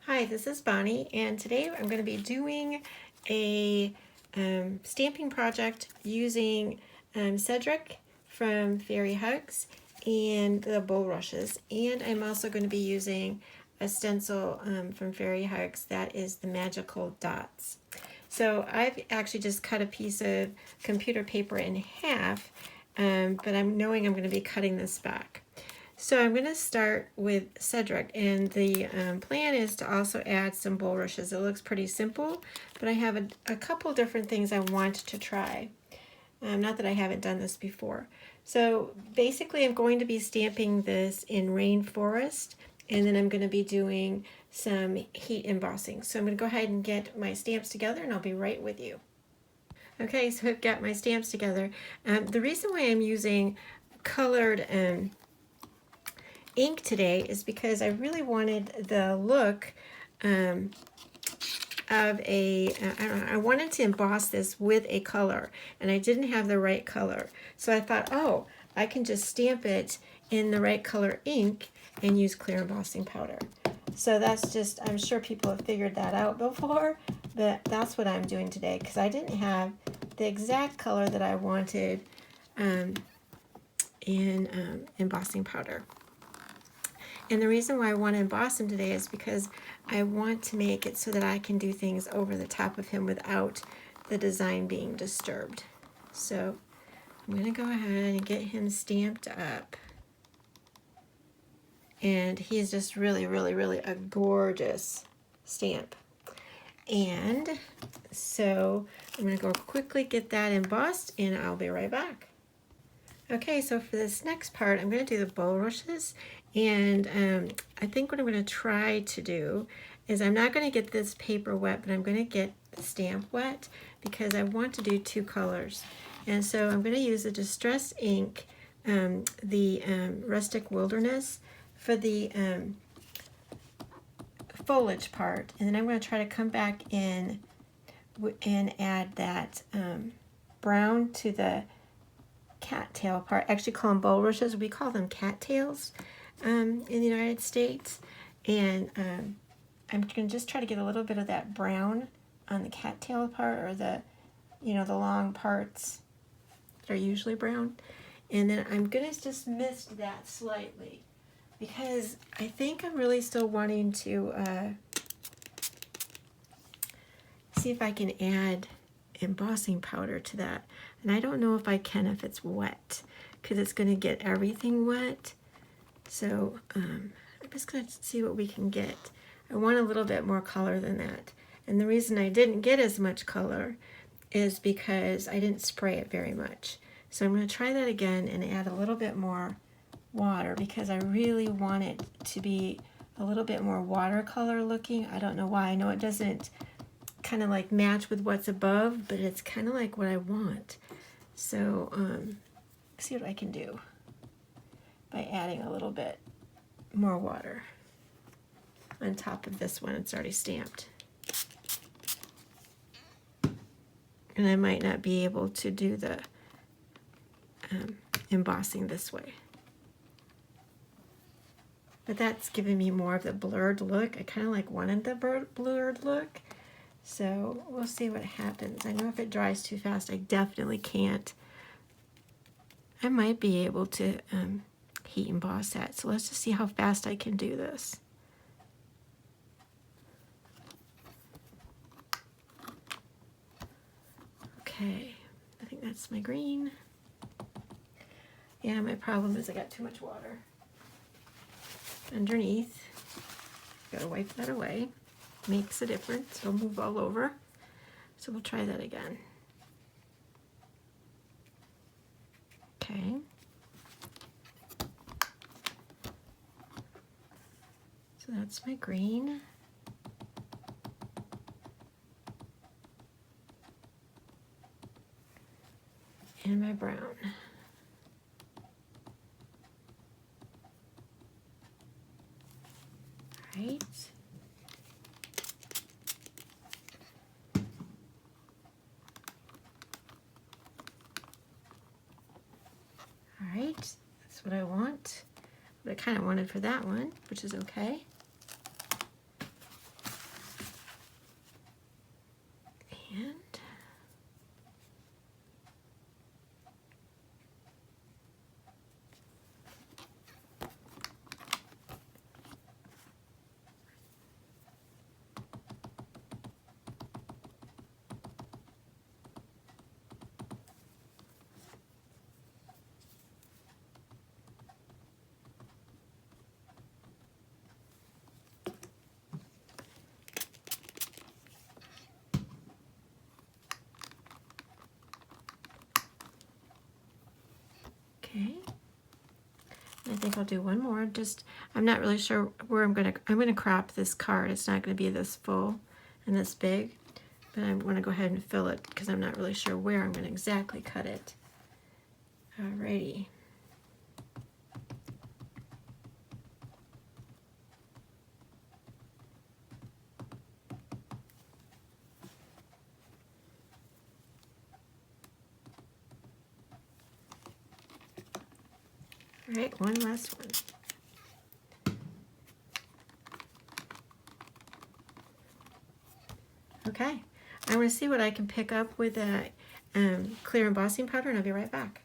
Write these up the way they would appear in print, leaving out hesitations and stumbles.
Hi, this is Bonnie, and today I'm going to be doing a stamping project using Cedric from Fairy Hugs and the Bulrushes, and I'm also going to be using a stencil from Fairy Hugs that is the magical dots. So I've actually just cut a piece of computer paper in half, but I'm knowing I'm going to be cutting this back. So I'm going to start with Cedric, and the plan is to also add some bulrushes. It looks pretty simple, but I have a couple different things I want to try. Not that I haven't done this before. So basically I'm going to be stamping this in Rainforest, and then I'm going to be doing some heat embossing. So I'm going to go ahead and get my stamps together, and I'll be right with you. Okay, so I've got my stamps together. The reason why I'm using colored ink today is because I really wanted the look of a, I don't know, I wanted to emboss this with a color, and I didn't have the right color. So I thought, oh, I can just stamp it in the right color ink and use clear embossing powder. So that's just, I'm sure people have figured that out before, but that's what I'm doing today because I didn't have the exact color that I wanted in embossing powder. And the reason why I want to emboss him today is because I want to make it so that I can do things over the top of him without the design being disturbed. So I'm going to go ahead and get him stamped up. And he's just really, really, really a gorgeous stamp. And so I'm going to go quickly get that embossed, and I'll be right back. Okay, so for this next part, I'm going to do the bulrushes, and I think what I'm going to try to do is I'm not going to get this paper wet, but I'm going to get the stamp wet because I want to do two colors. And so I'm going to use the Distress ink, the Rustic Wilderness, for the foliage part, and then I'm going to try to come back in and add that brown to the cattail part. I actually call them bulrushes. We call them cattails in the United States. And I'm going to just try to get a little bit of that brown on the cattail part, or the, you know, the long parts that are usually brown. And then I'm going to just mist that slightly because I think I'm really still wanting to see if I can add embossing powder to that. And I don't know if I can if it's wet, because it's going to get everything wet. So I'm just going to see what we can get. I want a little bit more color than that. And the reason I didn't get as much color is because I didn't spray it very much. So I'm going to try that again and add a little bit more water because I really want it to be a little bit more watercolor looking. I don't know why. I know it doesn't kind of like match with what's above, but it's kind of like what I want. So see what I can do by adding a little bit more water on top of this one. It's already stamped. And I might not be able to do the embossing this way. But that's giving me more of the blurred look. I kind of like wanted the blurred look. So we'll see what happens. I know if it dries too fast, I definitely can't. I might be able to heat emboss that. So let's just see how fast I can do this. Okay, I think that's my green. Yeah, my problem is I got too much water underneath. Gotta wipe that away. Makes a difference. It'll move all over. So we'll try that again. Okay. So that's my green. And my brown. Right. All right, that's what I want. What I kind of wanted for that one, which is okay. Okay. I think I'll do one more. Just, I'm not really sure where I'm gonna crop this card. It's not gonna be this full and this big, but I'm gonna go ahead and fill it because I'm not really sure where I'm gonna exactly cut it. Alrighty. All right, one last one. Okay, I'm going to see what I can pick up with that clear embossing powder, and I'll be right back.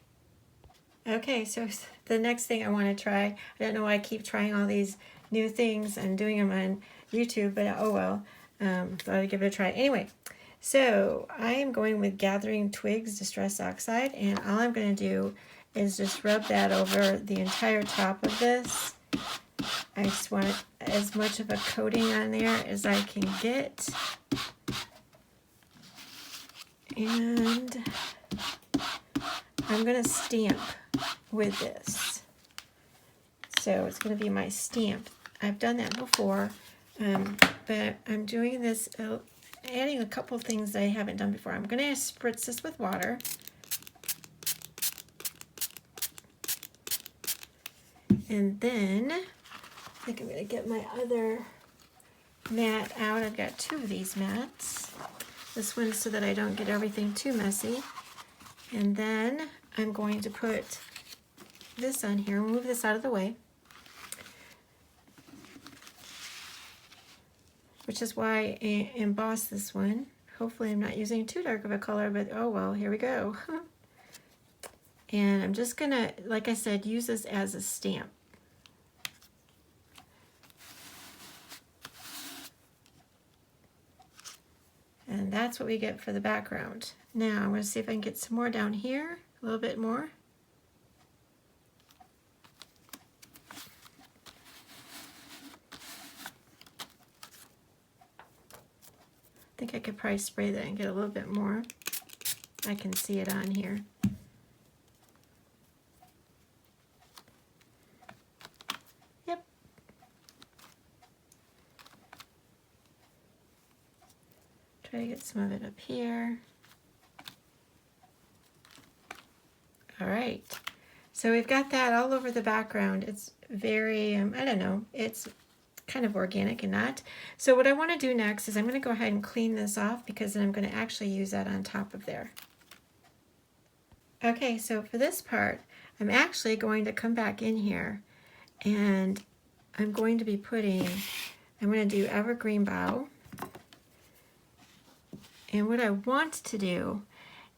Okay, so the next thing I want to try, I don't know why I keep trying all these new things and doing them on YouTube, but oh well, thought I'd give it a try. Anyway, so I am going with Gathering Twigs Distress Oxide, and all I'm going to do is just rub that over the entire top of this. I just want as much of a coating on there as I can get. And I'm going to stamp with this. So it's going to be my stamp. I've done that before, but I'm doing this, adding a couple things I haven't done before. I'm going to spritz this with water. And then I think I'm going to get my other mat out. I've got two of these mats. This one's so that I don't get everything too messy. And then I'm going to put this on here, move this out of the way. Which is why I embossed this one. Hopefully I'm not using too dark of a color, but oh well, here we go. And I'm just gonna, like I said, use this as a stamp. And that's what we get for the background. Now I'm going to see if I can get some more down here, a little bit more. I think I could probably spray that and get a little bit more. I can see it on here. Yep. Try to get some of it up here. All right. So we've got that all over the background. It's very, I don't know, it's kind of organic and not. So what I want to do next is I'm going to go ahead and clean this off because then I'm going to actually use that on top of there. Okay, so for this part, I'm actually going to come back in here and I'm going to be putting, I'm going to do Evergreen Bough. And what I want to do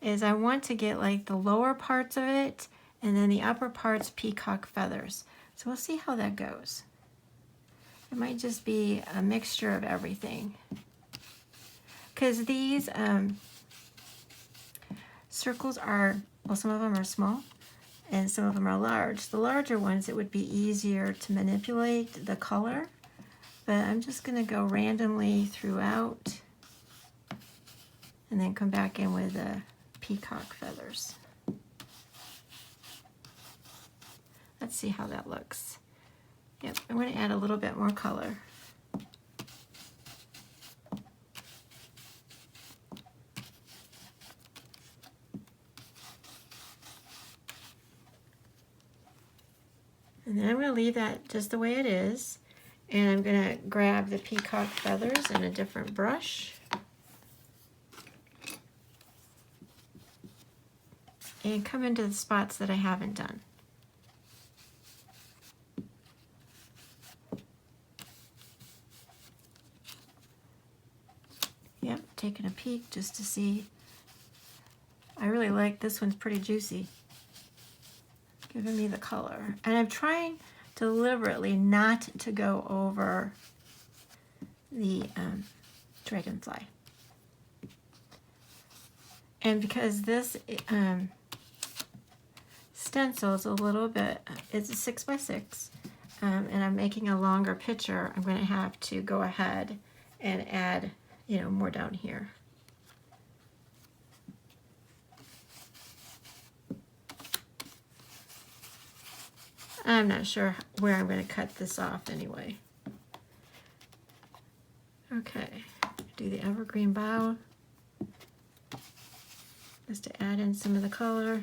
is I want to get like the lower parts of it and then the upper parts Peacock Feathers. So we'll see how that goes. It might just be a mixture of everything. Because these circles are, well, some of them are small and some of them are large. The larger ones, it would be easier to manipulate the color, but I'm just going to go randomly throughout and then come back in with the Peacock Feathers. Let's see how that looks. Yep, I'm going to add a little bit more color. And then I'm going to leave that just the way it is. And I'm going to grab the Peacock Feathers in a different brush. And come into the spots that I haven't done. Yep, taking a peek just to see. I really like this one's pretty juicy. Giving me the color. And I'm trying deliberately not to go over the Dragonfly. And because this stencil is a little bit, it's a 6x6, and I'm making a longer picture, I'm going to have to go ahead and add, you know, more down here. I'm not sure where I'm going to cut this off anyway. Okay, do the Evergreen Bough just to add in some of the color.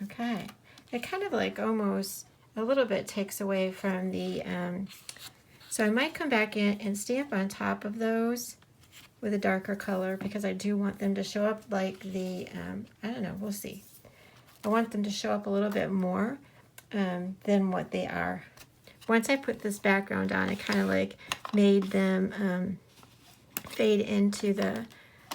Okay, it kind of like almost a little bit takes away from the, so I might come back in and stamp on top of those with a darker color because I do want them to show up like the, I don't know, we'll see. I want them to show up a little bit more than what they are. Once I put this background on, it kind of like made them fade into the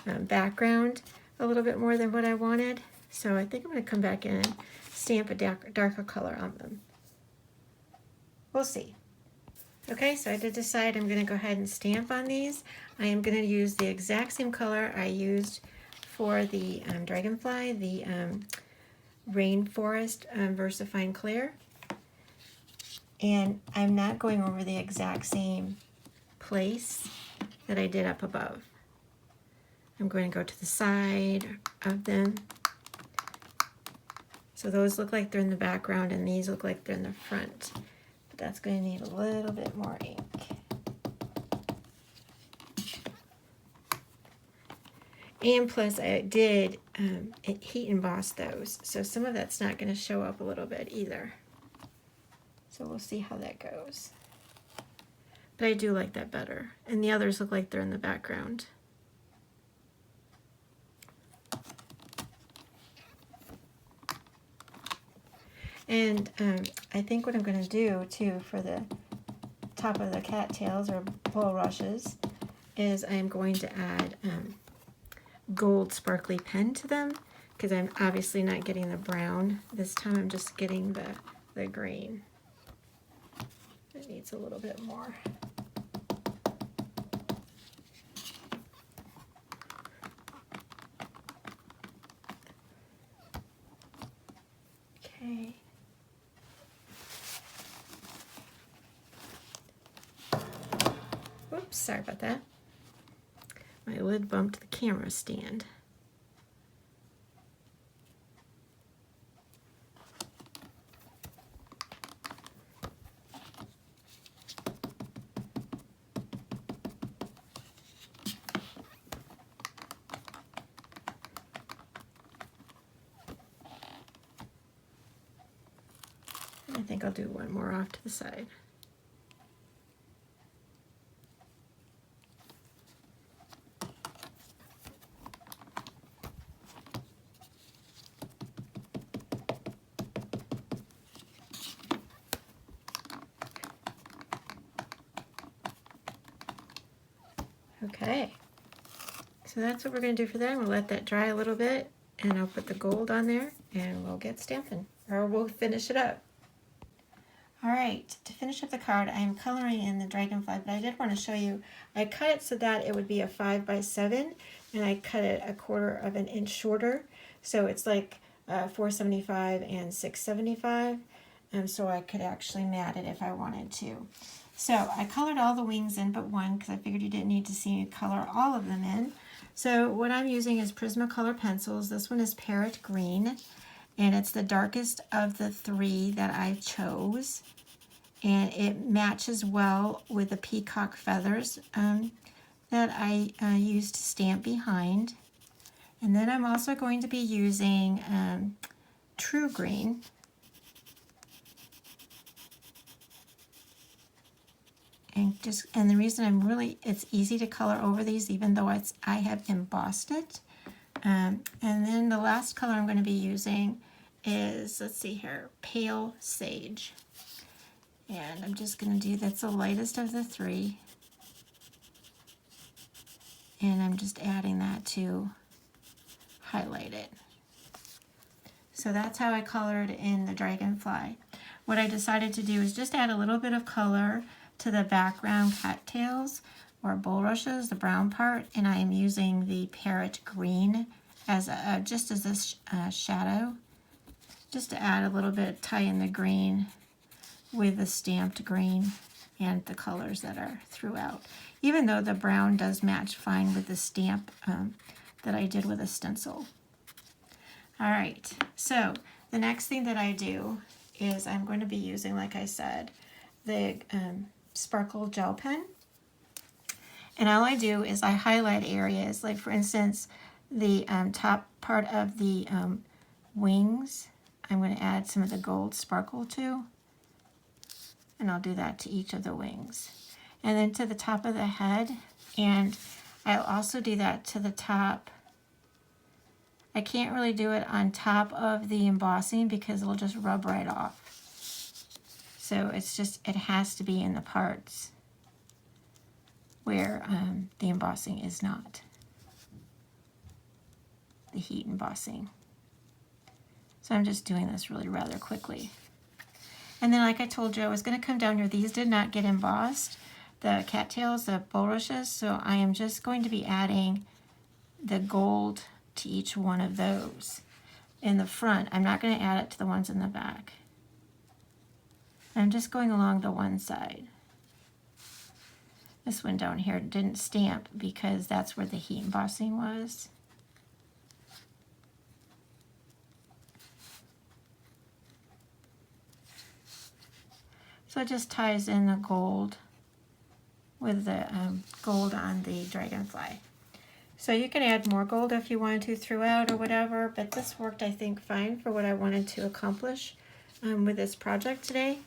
background a little bit more than what I wanted. So I think I'm going to come back in and stamp a darker color on them. We'll see. Okay, so I did decide I'm going to go ahead and stamp on these. I am going to use the exact same color I used for the Dragonfly, the Rainforest VersaFine Clair. And I'm not going over the exact same place that I did up above. I'm going to go to the side of them. So those look like they're in the background and these look like they're in the front. But that's going to need a little bit more ink. And plus I did heat emboss those. So some of that's not going to show up a little bit either. So we'll see how that goes. But I do like that better. And the others look like they're in the background. And I think what I'm going to do too for the top of the cattails or bulrushes is I'm going to add gold sparkly pen to them because I'm obviously not getting the brown this time. I'm just getting the green. It needs a little bit more. Okay. Whoops, sorry about that. My lid bumped the camera stand. I think I'll do one more off to the side. Okay, so that's what we're going to do for that. We'll let that dry a little bit and I'll put the gold on there and we'll get stamping, or we'll finish it up. Alright, to finish up the card, I'm coloring in the Dragonfly, but I did want to show you, I cut it so that it would be a 5x7, and I cut it 1/4 of an inch shorter, so it's like 475 and 675, so I could actually mat it if I wanted to. So I colored all the wings in but one because I figured you didn't need to see me color all of them in. So what I'm using is Prismacolor pencils. This one is Parrot Green, and it's the darkest of the 3 that I chose. And it matches well with the Peacock Feathers that I used to stamp behind. And then I'm also going to be using True Green. And the reason it's easy to color over these, even though I have embossed it. And then the last color I'm going to be using is, let's see here, Pale Sage. And I'm just going to do, that's the lightest of the 3. And I'm just adding that to highlight it. So that's how I colored in the Dragonfly. What I decided to do is just add a little bit of color to the background cattails or bulrushes, the brown part, and I am using the Parrot Green as just as this shadow, just to add a little bit, tie in the green with the stamped green and the colors that are throughout. Even though the brown does match fine with the stamp that I did with a stencil. All right, so the next thing that I do is I'm going to be using, like I said, the sparkle gel pen. And all I do is I highlight areas, like for instance, the top part of the wings, I'm going to add some of the gold sparkle to. And I'll do that to each of the wings. And then to the top of the head, and I'll also do that to the top. I can't really do it on top of the embossing because it'll just rub right off. So it's just, it has to be in the parts where the embossing is not. The heat embossing. So I'm just doing this really rather quickly. And then like I told you, I was going to come down here. These did not get embossed, the cattails, the bulrushes, so I am just going to be adding the gold to each one of those in the front. I'm not going to add it to the ones in the back. I'm just going along the one side. This one down here didn't stamp because that's where the heat embossing was. So it just ties in the gold with the gold on the dragonfly. So you can add more gold if you wanted to throughout or whatever, but this worked, I think, fine for what I wanted to accomplish with this project today.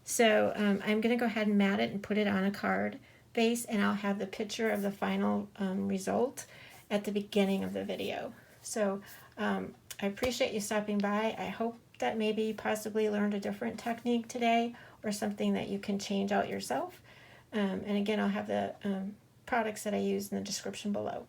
So I'm going to go ahead and mat it and put it on a card base, and I'll have the picture of the final result at the beginning of the video. So I appreciate you stopping by. I hope that maybe you possibly learned a different technique today or something that you can change out yourself. And again, I'll have the products that I use in the description below.